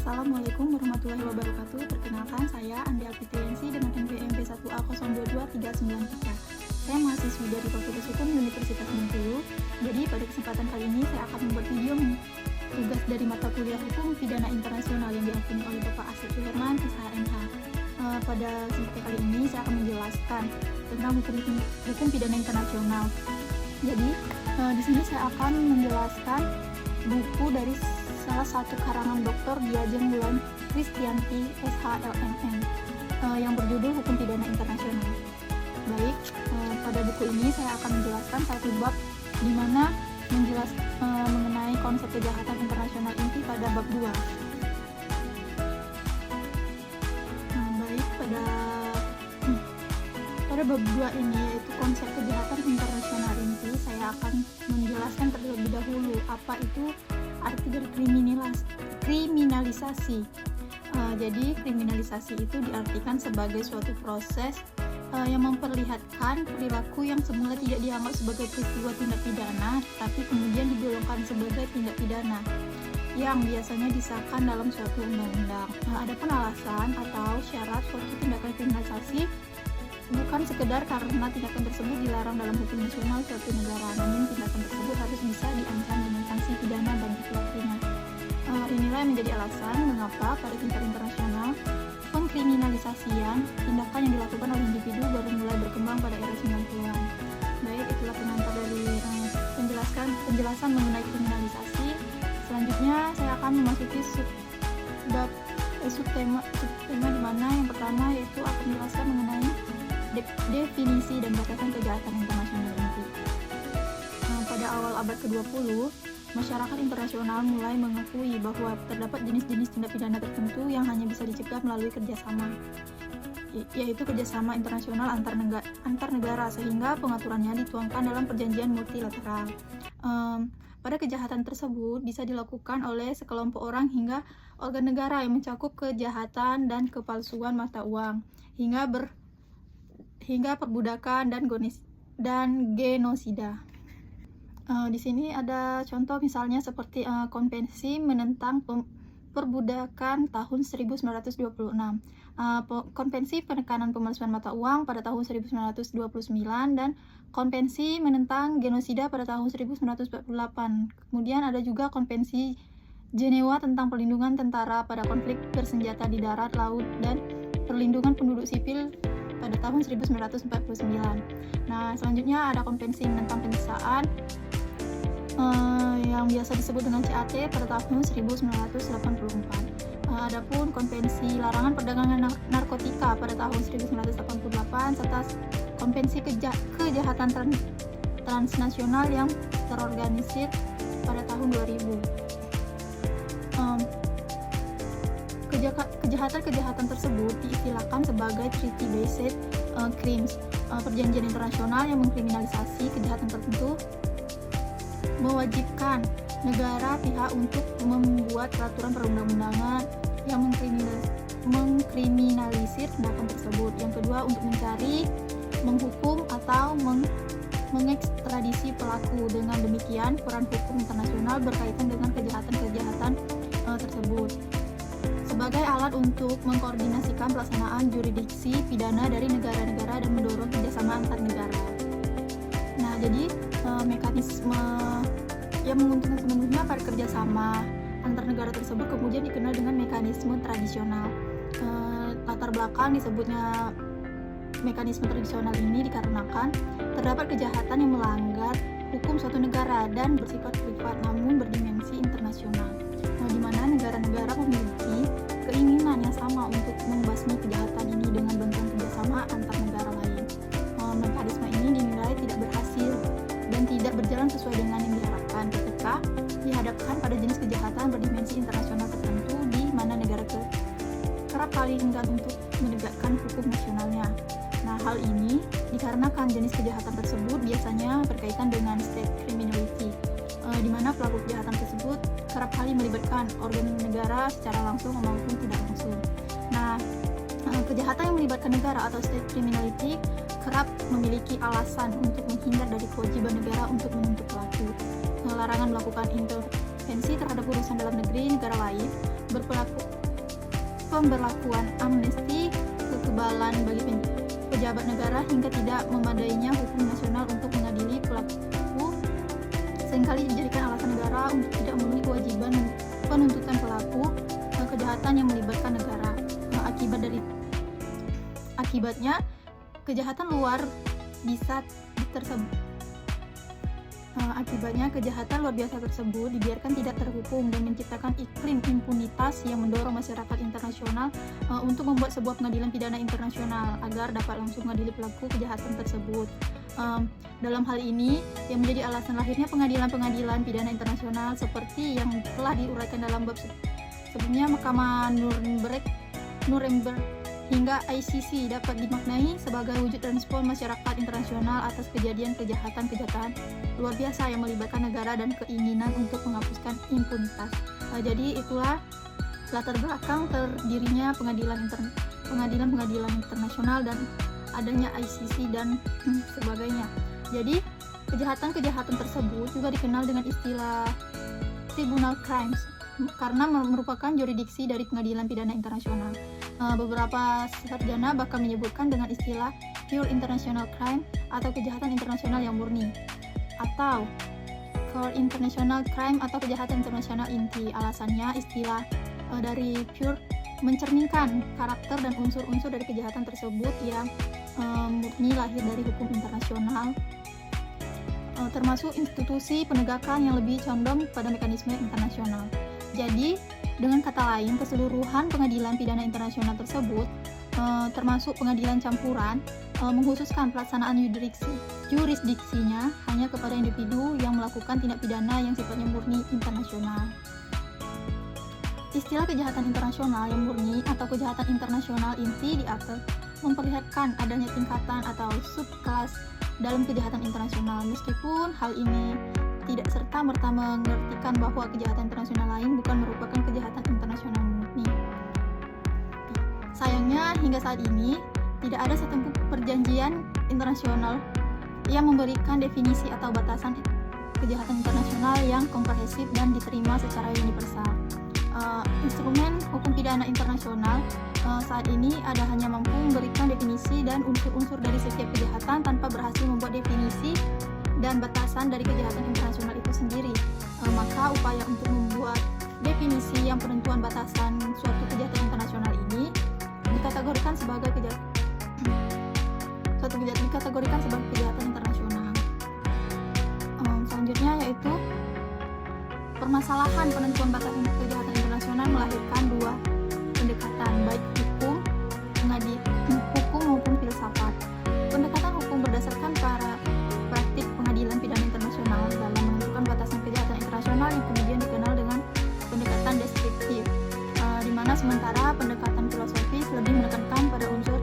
Assalamualaikum warahmatullahi wabarakatuh. Perkenalkan, saya Andi Alfitriansi dengan NPM B1A022393. Saya mahasiswi dari Fakultas Hukum Universitas Bengkulu. Jadi pada kesempatan kali ini saya akan membuat video tugas dari mata kuliah Hukum Pidana Internasional yang diampuni oleh Bapak Asep Suherman, SHMH. Pada kesempatan kali ini saya akan menjelaskan tentang hukum pidana internasional. Jadi di sini saya akan menjelaskan buku dari salah satu karangan Dr. Diajeng Wulan Kristianti SHLMM yang berjudul Hukum Pidana Internasional. Baik, pada buku ini saya akan menjelaskan satu bab di mana mengenai konsep kejahatan internasional inti pada bab 2. Baik, pada bab 2 ini yaitu konsep kejahatan internasional inti, saya akan menjelaskan terlebih dahulu apa itu arti dari kriminalisasi. Jadi kriminalisasi itu diartikan sebagai suatu proses yang memperlihatkan perilaku yang semula tidak dianggap sebagai peristiwa tindak pidana, tapi kemudian digolongkan sebagai tindak pidana yang biasanya disahkan dalam suatu undang-undang. Adapun alasan atau syarat suatu tindakan kriminalisasi bukan sekedar karena tindakan tersebut dilarang dalam hukum nasional suatu negara, namun tindakan tersebut harus bisa diancam dengan sanksi pidana bagi pelakunya. Inilah yang menjadi alasan mengapa pada tingkat internasional pengkriminalisasian tindakan yang dilakukan oleh individu baru mulai berkembang pada era 90-an. Baik, itulah pengantar dari penjelasan mengenai kriminalisasi. Selanjutnya saya akan memasuki subtema di mana yang pertama yaitu akan menjelaskan mengenai definisi dan batasan kejahatan internasional inti. Pada awal abad ke-20, masyarakat internasional mulai mengakui bahwa terdapat jenis-jenis tindak pidana tertentu yang hanya bisa dicegah melalui kerjasama, yaitu kerjasama internasional antar negara, sehingga pengaturannya dituangkan dalam perjanjian multilateral. Pada kejahatan tersebut bisa dilakukan oleh sekelompok orang hingga organ negara yang mencakup kejahatan dan kepalsuan mata uang, hingga perbudakan dan genosida. Di sini ada contoh misalnya seperti konvensi menentang perbudakan tahun 1926, konvensi penekanan pemalsuan mata uang pada tahun 1929, dan konvensi menentang genosida pada tahun 1948. Kemudian ada juga konvensi Jenewa tentang perlindungan tentara pada konflik bersenjata di darat, laut, dan perlindungan penduduk sipil pada tahun 1949. Nah, selanjutnya ada konvensi menentang penyiksaan yang biasa disebut dengan CAT pada tahun 1984. Adapun konvensi larangan perdagangan narkotika pada tahun 1988 serta konvensi kejahatan transnasional yang terorganisir pada tahun 2000. Kejahatan tersebut diistilahkan sebagai treaty-based crimes. Perjanjian internasional yang mengkriminalisasi kejahatan tertentu mewajibkan negara pihak untuk membuat peraturan perundang-undangan yang mengkriminalisir tindakan tersebut. Yang kedua, untuk mencari, menghukum, atau mengekstradisi pelaku. Dengan demikian, peran hukum internasional berkaitan dengan kejahatan-kejahatan tersebut sebagai alat untuk mengkoordinasikan pelaksanaan jurisdiksi pidana dari negara-negara dan mendorong kerjasama antar negara. Nah, jadi mekanisme yang menguntungkan sepenuhnya pada kerjasama antar negara tersebut kemudian dikenal dengan mekanisme tradisional. Latar belakang disebutnya mekanisme tradisional ini dikarenakan terdapat kejahatan yang melanggar hukum suatu negara dan bersifat privat namun berdimensi internasional, di mana negara-negara memiliki keinginan yang sama untuk membasmi kejahatan ini dengan bantuan kerjasama antar negara lain. Mekanisme ini dinilai tidak berhasil dan tidak berjalan sesuai dengan yang diharapkan ketika dihadapkan pada jenis kejahatan berdimensi internasional tertentu di mana negara kerap kali enggan untuk menegakkan hukum nasionalnya. Nah, hal ini dikarenakan jenis kejahatan tersebut biasanya berkaitan dengan state criminality, di mana pelaku kejahatan tersebut kerap kali melibatkan organ negara secara langsung maupun tidak langsung. Nah, kejahatan yang melibatkan negara atau state criminality kerap memiliki alasan untuk menghindar dari kewajiban negara untuk menuntut pelaku. Larangan melakukan intervensi terhadap urusan dalam negeri negara lain pemberlakuan amnesti, kekebalan bagi pejabat negara, hingga tidak memadainya hukum nasional untuk mengadili pelaku seringkali dijadikan alasan negara untuk tidak memenuhi kewajiban penuntutan pelaku kejahatan yang melibatkan negara. Akibatnya kejahatan luar biasa tersebut dibiarkan tidak terhukum dan menciptakan iklim impunitas yang mendorong masyarakat internasional untuk membuat sebuah pengadilan pidana internasional agar dapat langsung mengadili pelaku kejahatan tersebut. Dalam hal ini yang menjadi alasan lahirnya pengadilan-pengadilan pidana internasional seperti yang telah diuraikan dalam bab sebelumnya, Mahkamah Nuremberg hingga ICC dapat dimaknai sebagai wujud respon masyarakat internasional atas kejahatan luar biasa yang melibatkan negara dan keinginan untuk menghapuskan impunitas. Jadi itulah latar belakang terdirinya pengadilan-pengadilan internasional dan adanya ICC dan sebagainya. Jadi kejahatan-kejahatan tersebut juga dikenal dengan istilah tribunal crimes karena merupakan jurisdiksi dari pengadilan pidana internasional. Beberapa sarjana bahkan menyebutkan dengan istilah pure international crime atau kejahatan internasional yang murni, atau core international crime atau kejahatan internasional inti. Alasannya istilah dari pure mencerminkan karakter dan unsur-unsur dari kejahatan tersebut yang murni lahir dari hukum internasional, termasuk institusi penegakan yang lebih condong pada mekanisme internasional. Jadi, dengan kata lain, keseluruhan pengadilan pidana internasional tersebut, termasuk pengadilan campuran, mengkhususkan pelaksanaan jurisdiksinya hanya kepada individu yang melakukan tindak pidana yang sifatnya murni internasional. Istilah kejahatan internasional yang murni atau kejahatan internasional inti diatur memperlihatkan adanya tingkatan atau subkelas dalam kejahatan internasional, meskipun hal ini tidak serta-merta mengertikan bahwa kejahatan internasional lain bukan merupakan kejahatan internasional murni. Sayangnya, hingga saat ini tidak ada satupun perjanjian internasional yang memberikan definisi atau batasan kejahatan internasional yang komprehensif dan diterima secara universal. Instrumen hukum pidana internasional saat ini hanya mampu memberikan definisi dan unsur-unsur dari setiap kejahatan tanpa berhasil membuat definisi dan batasan dari kejahatan internasional itu sendiri. Maka upaya untuk membuat definisi yang penentuan batasan suatu kejahatan internasional ini dikategorikan sebagai kejahatan internasional. Selanjutnya yaitu permasalahan penentuan batasan kejahatan internasional melahirkan dua pendekatan, baik hukum maupun filsafat. Pendekatan hukum berdasarkan para praktik pengadilan pidana internasional dalam menentukan batasan kejahatan internasional yang kemudian dikenal dengan pendekatan deskriptif, di mana sementara pendekatan filosofis lebih menekankan pada unsur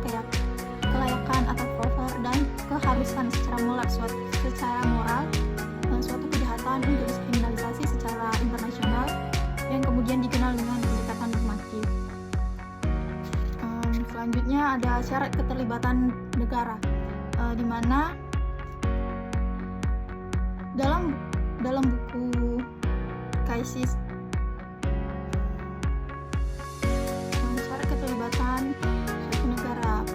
kelayakan atau proper dan keharusan secara moral suatu kejahatan untuk diskriminalisasi secara internasional yang kemudian dikenal dengan pendekatan normatif. Selanjutnya ada syarat keterlibatan negara, di mana dalam buku Kaisis syarat keterlibatan suatu negara,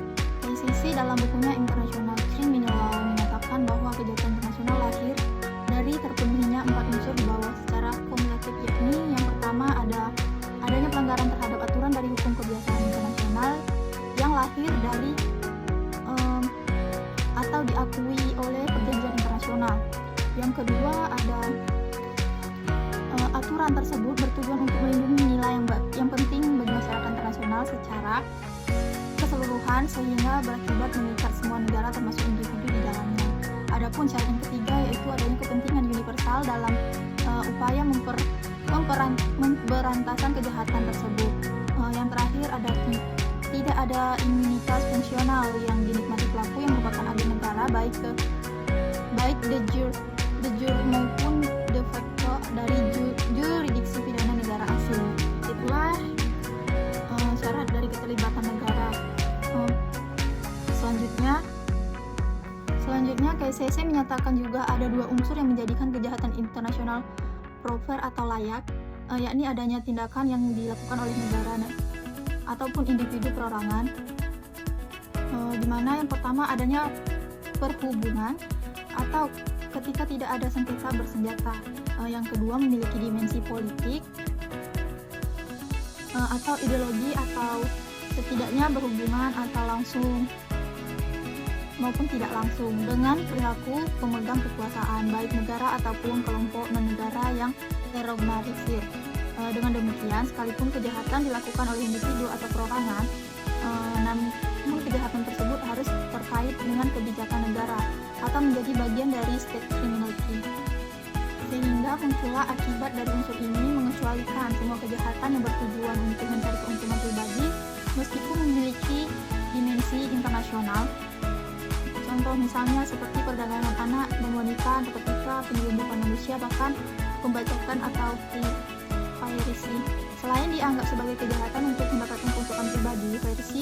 KCC dalam bukunya International Criminal Law menyatakan bahwa kejahatan internasional lahir dari terpenuhinya 4 unsur di bawah secara kumulatif, yakni yang pertama adanya pelanggaran terhadap aturan dari hukum kebiasaan internasional yang lahir dari atau diakui oleh perjanjian internasional. Yang kedua, ada aturan tersebut bertujuan untuk melindungi nilai yang penting bagi masyarakat internasional secara keseluruhan sehingga berakibat mengikat semua negara termasuk individu di dalamnya. Adapun syarat yang ketiga yaitu adanya kepentingan universal dalam upaya memberantasan kejahatan tersebut. Yang terakhir tidak ada imunitas fungsional yang dinikmati pelaku yang merupakan agen negara baik de jure maupun de facto dari jurisdiksi pidana negara asing. Itulah syarat dari keterlibatan negara. Selanjutnya KCC menyatakan juga ada 2 unsur yang menjadikan kejahatan internasional proper atau layak, yakni adanya tindakan yang dilakukan oleh negara ataupun individu perorangan, di mana yang pertama adanya perhubungan atau ketika tidak ada sengketa bersenjata. Yang kedua memiliki dimensi politik atau ideologi, atau setidaknya berhubungan atau langsung maupun tidak langsung dengan perilaku pemegang kekuasaan baik negara ataupun kelompok non-negara yang terorganisir. Dengan demikian, sekalipun kejahatan dilakukan oleh individu atau perorangan, namun kejahatan tersebut harus terkait dengan kebijakan negara atau menjadi bagian dari state criminality. Sehingga muncullah akibat dari unsur ini mengecualikan semua kejahatan yang bertujuan untuk mencari keuntungan pribadi meskipun memiliki dimensi internasional. Contoh misalnya seperti perdagangan anak dan wanita, narkotika, penyelundupan manusia, bahkan pembajakan atau piracy. Selain dianggap sebagai kejahatan untuk mendapatkan keuntungan pribadi, piracy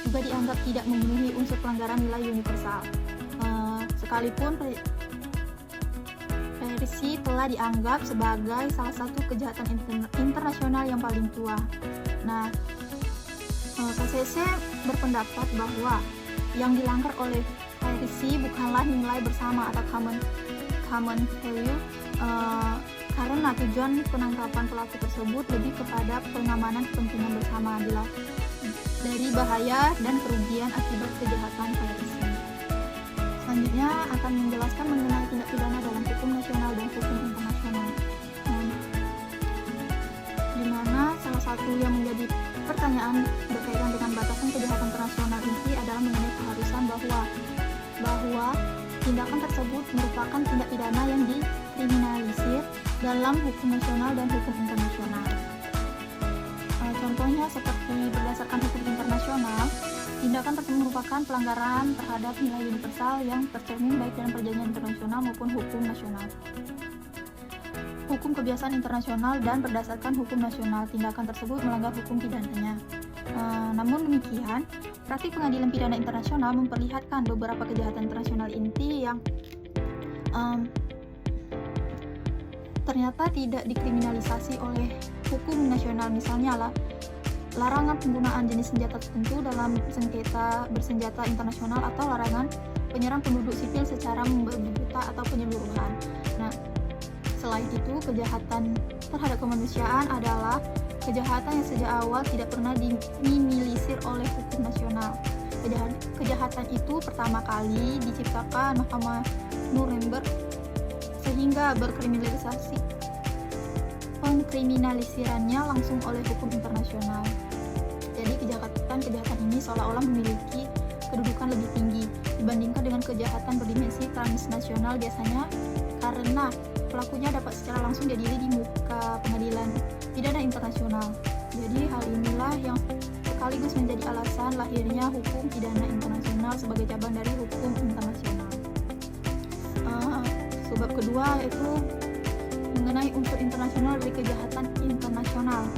juga dianggap tidak memenuhi unsur pelanggaran nilai universal. Sekalipun piracy telah dianggap sebagai salah satu kejahatan internasional yang paling tua. Nah, KCC berpendapat bahwa yang dilanggar oleh piracy bukanlah nilai bersama atau common value, karena tujuan penangkapan pelaku tersebut lebih kepada pengamanan kepentingan bersama dari bahaya dan kerugian akibat kejahatan piracy. Selanjutnya akan menjelaskan mengenai tindak pidana dalam hukum nasional dan hukum internasional, di mana salah satu yang menjadi pertanyaan berkaitan dengan batasan kejahatan internasional ini adalah mengenai keharusan bahwa tindakan tersebut merupakan tindak pidana yang dikriminalisir dalam hukum nasional dan hukum internasional. Contohnya seperti berdasarkan hukum internasional, tindakan tersebut merupakan pelanggaran terhadap nilai universal yang tercermin baik dalam perjanjian internasional maupun hukum nasional. Hukum kebiasaan internasional dan berdasarkan hukum nasional, tindakan tersebut melanggar hukum pidananya. Namun demikian, praktik pengadilan pidana internasional memperlihatkan beberapa kejahatan internasional inti yang ternyata tidak dikriminalisasi oleh hukum nasional. Misalnya larangan penggunaan jenis senjata tertentu dalam sengketa bersenjata internasional atau larangan penyerang penduduk sipil secara membuta atau penyeluruhan. Nah, selain itu, kejahatan terhadap kemanusiaan adalah kejahatan yang sejak awal tidak pernah diminilisir oleh hukum nasional. Kejahatan itu pertama kali diciptakan Mahkamah Nuremberg sehingga pengkriminalisirannya langsung oleh hukum internasional. Jadi kejahatan ini seolah-olah memiliki kedudukan lebih tinggi dibandingkan dengan kejahatan berdimensi transnasional, biasanya karena pelakunya dapat secara langsung diadili di muka pengadilan pidana internasional. Jadi hal inilah yang sekaligus menjadi alasan lahirnya hukum pidana internasional sebagai cabang dari hukum internasional. Sebab kedua yaitu mengenai unsur internasional dari kejahatan internasional.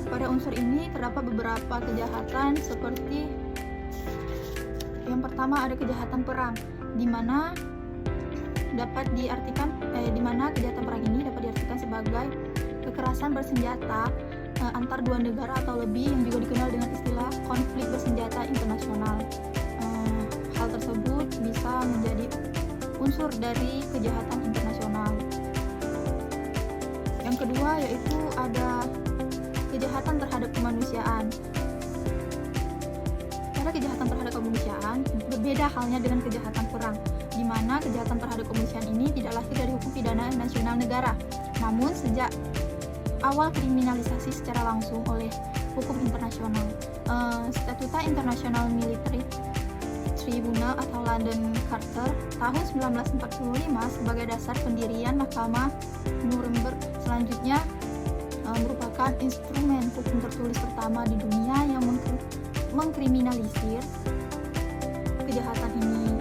Pada unsur ini terdapat beberapa kejahatan seperti yang pertama ada kejahatan perang, di mana kejahatan perang ini dapat diartikan sebagai kekerasan bersenjata antar dua negara atau lebih yang juga dikenal dengan istilah konflik bersenjata internasional. Hal tersebut bisa menjadi unsur dari kejahatan internasional. Yang kedua yaitu ada kejahatan terhadap kemanusiaan. Pada kejahatan terhadap kemanusiaan berbeda halnya dengan kejahatan perang, di mana kejahatan terhadap kemanusiaan ini tidak lahir dari hukum pidana nasional negara, namun sejak awal kriminalisasi secara langsung oleh hukum internasional. Statuta International Military Tribunal atau London Charter tahun 1945 sebagai dasar pendirian Mahkamah Nuremberg selanjutnya merupakan instrumen hukum tertulis pertama di dunia yang mengkriminalisir kejahatan ini.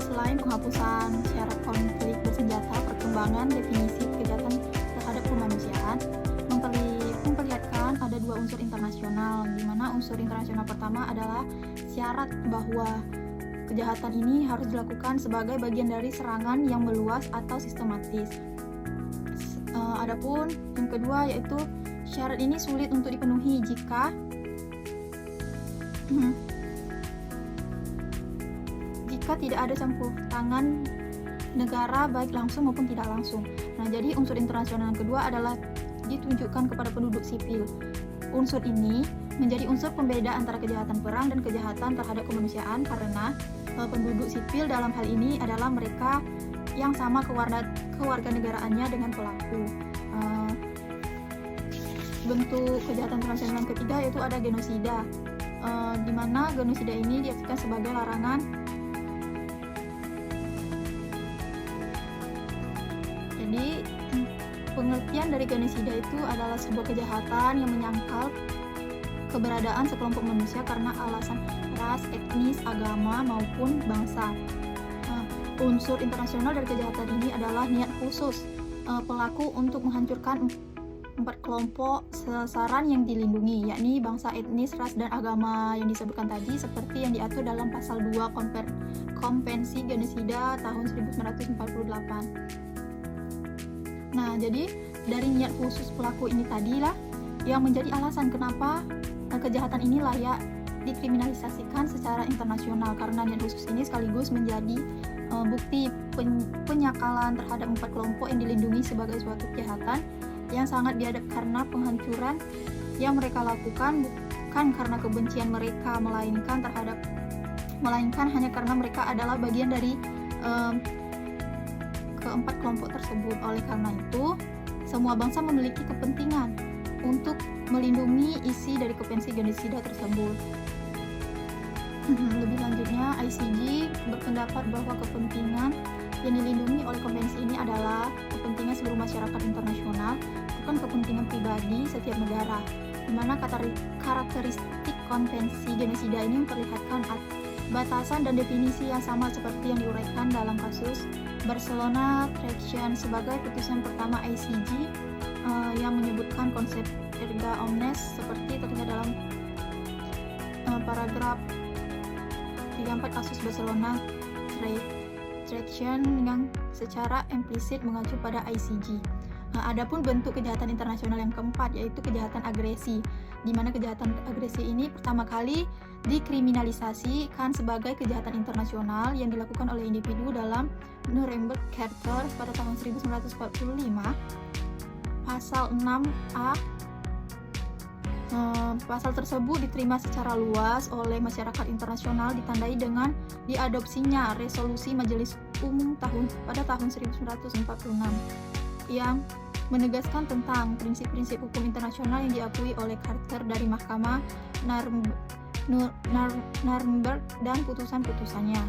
Selain penghapusan syarat konflik bersenjata, perkembangan definisi kejahatan terhadap kemanusiaan memperlihatkan ada dua unsur internasional, di mana unsur internasional pertama adalah syarat bahwa kejahatan ini harus dilakukan sebagai bagian dari serangan yang meluas atau sistematis. Adapun yang kedua yaitu syarat ini sulit untuk dipenuhi jika tidak ada campur tangan negara baik langsung maupun tidak langsung. Nah, jadi unsur internasional yang kedua adalah ditunjukkan kepada penduduk sipil. Unsur ini menjadi unsur pembeda antara kejahatan perang dan kejahatan terhadap kemanusiaan karena penduduk sipil dalam hal ini adalah mereka yang sama kewarganegaraannya dengan pelaku. Bentuk kejahatan internasional yang ketiga yaitu ada genosida, di mana genosida ini diartikan sebagai larangan. Jadi pengertian dari genosida itu adalah sebuah kejahatan yang menyangkal keberadaan sekelompok manusia karena alasan ras, etnis, agama maupun bangsa. Unsur internasional dari kejahatan ini adalah niat khusus pelaku untuk menghancurkan 4 kelompok sasaran yang dilindungi, yakni bangsa, etnis, ras, dan agama yang disebutkan tadi seperti yang diatur dalam pasal 2 Konvensi Genosida tahun 1948. Nah, jadi dari niat khusus pelaku ini tadilah yang menjadi alasan kenapa kejahatan ini layak dikriminalisasikan secara internasional, karena niat khusus ini sekaligus menjadi bukti penyakalan terhadap 4 kelompok yang dilindungi sebagai suatu kejahatan yang sangat biadab karena penghancuran yang mereka lakukan bukan karena kebencian mereka, melainkan hanya karena mereka adalah bagian dari keempat kelompok tersebut. Oleh karena itu, semua bangsa memiliki kepentingan untuk melindungi isi dari konvensi genosida tersebut. Lebih lanjutnya, ICG berpendapat bahwa kepentingan yang dilindungi oleh konvensi ini adalah kepentingan seluruh masyarakat internasional, bukan kepentingan pribadi setiap negara, di mana karakteristik konvensi genosida ini memperlihatkan batasan dan definisi yang sama seperti yang diuraikan dalam kasus Barcelona Traction sebagai putusan pertama ICG yang menyebutkan konsep erga omnes seperti terlihat dalam paragraf 34 kasus Barcelona Traction yang secara implisit mengacu pada ICG. Adapun bentuk kejahatan internasional yang keempat yaitu kejahatan agresi, di mana kejahatan agresi ini pertama kali dikriminalisasikan sebagai kejahatan internasional yang dilakukan oleh individu dalam Nuremberg Charter pada tahun 1945. Pasal 6A pasal tersebut diterima secara luas oleh masyarakat internasional ditandai dengan diadopsinya resolusi Majelis Umum pada tahun 1946 yang menegaskan tentang prinsip-prinsip hukum internasional yang diakui oleh Charter dari Mahkamah Nuremberg dan putusan-putusannya.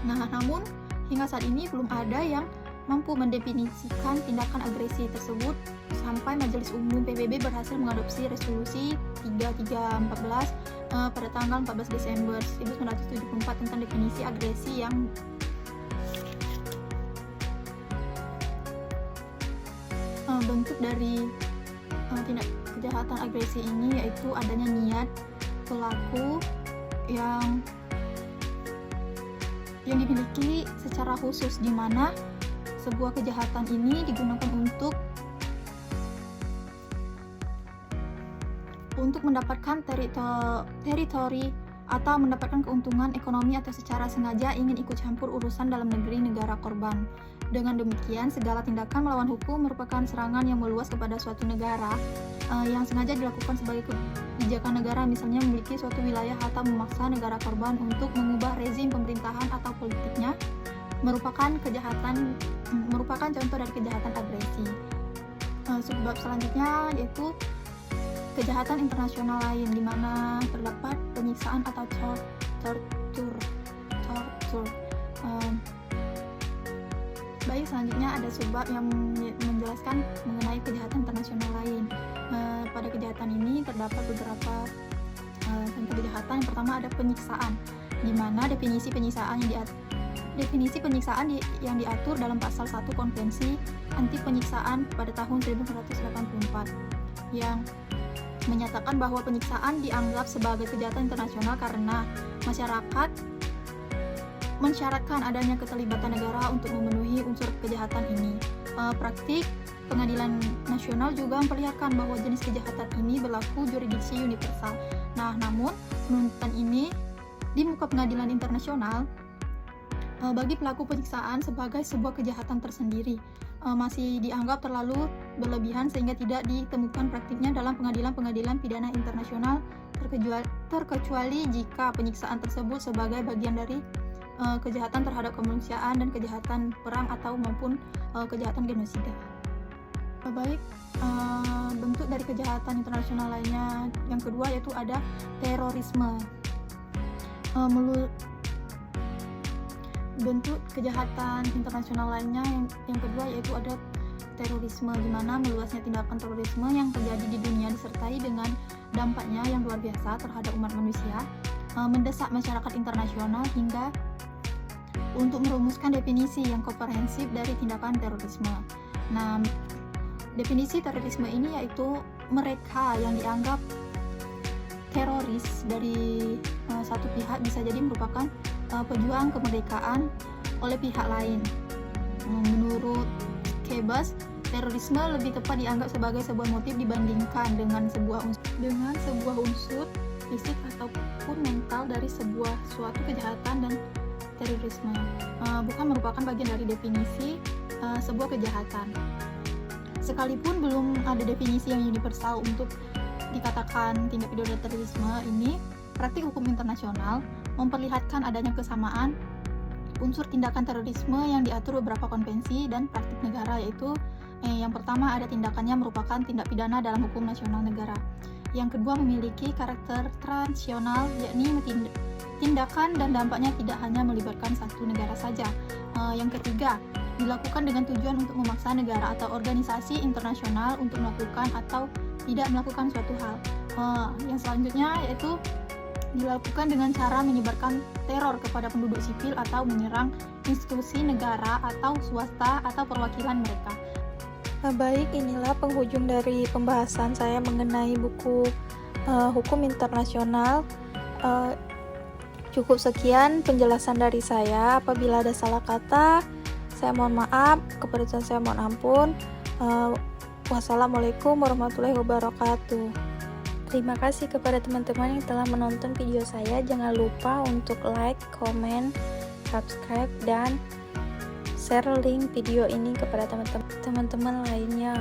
Nah, namun hingga saat ini belum ada yang mampu mendefinisikan tindakan agresi tersebut sampai Majelis Umum PBB berhasil mengadopsi resolusi 3314 pada tanggal 14 Desember 1974 tentang definisi agresi yang bentuk dari tindak kejahatan agresi ini yaitu adanya niat pelaku yang dimiliki secara khusus, di mana sebuah kejahatan ini digunakan untuk mendapatkan teritori atau mendapatkan keuntungan ekonomi atau secara sengaja ingin ikut campur urusan dalam negeri negara korban. Dengan demikian, segala tindakan melawan hukum merupakan serangan yang meluas kepada suatu negara yang sengaja dilakukan sebagai kebijakan negara, misalnya memiliki suatu wilayah atau memaksa negara korban untuk mengubah rezim pemerintahan atau politiknya, merupakan contoh dari kejahatan agresi. Sebab selanjutnya yaitu kejahatan internasional lain, di mana terdapat penyiksaan atau tortur. Baik, selanjutnya ada sebab yang menjelaskan mengenai kejahatan internasional lain. Pada kejahatan ini terdapat beberapa contoh kejahatan. Yang pertama ada penyiksaan, di mana definisi penyiksaan yang diatur dalam pasal 1 Konvensi Anti Penyiksaan pada tahun 1984 yang menyatakan bahwa penyiksaan dianggap sebagai kejahatan internasional karena masyarakat mensyaratkan adanya keterlibatan negara untuk memenuhi unsur kejahatan ini. Praktik Pengadilan Nasional juga memperlihatkan bahwa jenis kejahatan ini berlaku jurisdiksi universal. Nah, namun penuntutan ini di muka pengadilan internasional bagi pelaku penyiksaan sebagai sebuah kejahatan tersendiri masih dianggap terlalu berlebihan sehingga tidak ditemukan praktiknya dalam pengadilan-pengadilan pidana internasional terkecuali jika penyiksaan tersebut sebagai bagian dari kejahatan terhadap kemanusiaan dan kejahatan perang atau maupun kejahatan genosida. Baik, bentuk dari kejahatan internasional lainnya yang kedua yaitu ada terorisme. Bentuk kejahatan internasional lainnya yang kedua yaitu ada terorisme, di mana meluasnya tindakan terorisme yang terjadi di dunia disertai dengan dampaknya yang luar biasa terhadap umat manusia, mendesak masyarakat internasional hingga untuk merumuskan definisi yang komprehensif dari tindakan terorisme. Nah, definisi terorisme ini yaitu mereka yang dianggap teroris dari satu pihak bisa jadi merupakan pejuang kemerdekaan oleh pihak lain. Menurut Kebas, terorisme lebih tepat dianggap sebagai sebuah motif dibandingkan dengan sebuah unsur fisik ataupun mental dari suatu kejahatan, dan terorisme bukan merupakan bagian dari definisi sebuah kejahatan. Sekalipun belum ada definisi yang universal untuk dikatakan tindak pidana terorisme ini, praktik hukum internasional memperlihatkan adanya kesamaan unsur tindakan terorisme yang diatur beberapa konvensi dan praktik negara, yaitu yang pertama ada tindakannya merupakan tindak pidana dalam hukum nasional negara. Yang kedua memiliki karakter transnasional, yakni tindakan dan dampaknya tidak hanya melibatkan satu negara saja. Yang ketiga dilakukan dengan tujuan untuk memaksa negara atau organisasi internasional untuk melakukan atau tidak melakukan suatu hal. Yang selanjutnya yaitu dilakukan dengan cara menyebarkan teror kepada penduduk sipil atau menyerang institusi negara atau swasta atau perwakilan mereka. Baik, inilah penghujung dari pembahasan saya mengenai buku hukum internasional. Cukup sekian penjelasan dari saya. Apabila ada salah kata, saya mohon maaf. Kepada Tuhan saya mohon ampun. Wassalamualaikum warahmatullahi wabarakatuh. Terima kasih kepada teman-teman yang telah menonton video saya. Jangan lupa untuk like, comment, subscribe, dan share link video ini kepada teman-teman lainnya.